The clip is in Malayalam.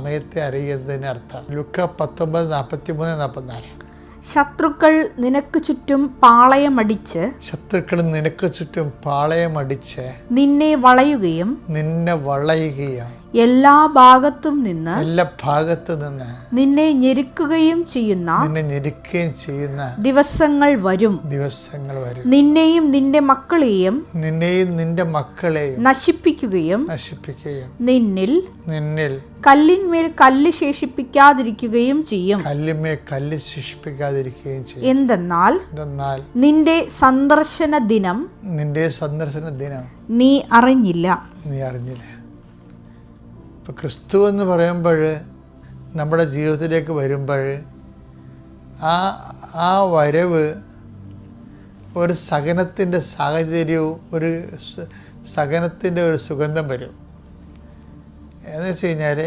സമയത്തെ അറിയുന്നതിന് അർത്ഥം ലുക്ക 19:43-44. ശത്രുക്കൾ നിനക്ക് ചുറ്റും പാളയമടിച്ച് നിന്നെ വളയുകയും എല്ലാ ഭാഗത്തും നിന്ന് നിന്നെ ഞെരുക്കുകയും ചെയ്യുന്ന ദിവസങ്ങൾ വരും. നിന്നെയും നിന്റെ മക്കളെയും നശിപ്പിക്കുകയും നിന്നിൽ കല്ലിന്മേൽ കല്ല് ശേഷിപ്പിക്കാതിരിക്കുകയും ചെയ്യും. എന്തെന്നാൽ നിന്റെ സന്ദർശന ദിനം നീ അറിഞ്ഞില്ല. ഇപ്പം ക്രിസ്തു എന്ന് പറയുമ്പോൾ നമ്മുടെ ജീവിതത്തിലേക്ക് വരുമ്പോൾ ആ വരവ് ഒരു സഹനത്തിൻ്റെ സാഹചര്യവും ഒരു സഹനത്തിൻ്റെ ഒരു സുഗന്ധം വരും. എന്ന് വെച്ച് കഴിഞ്ഞാൽ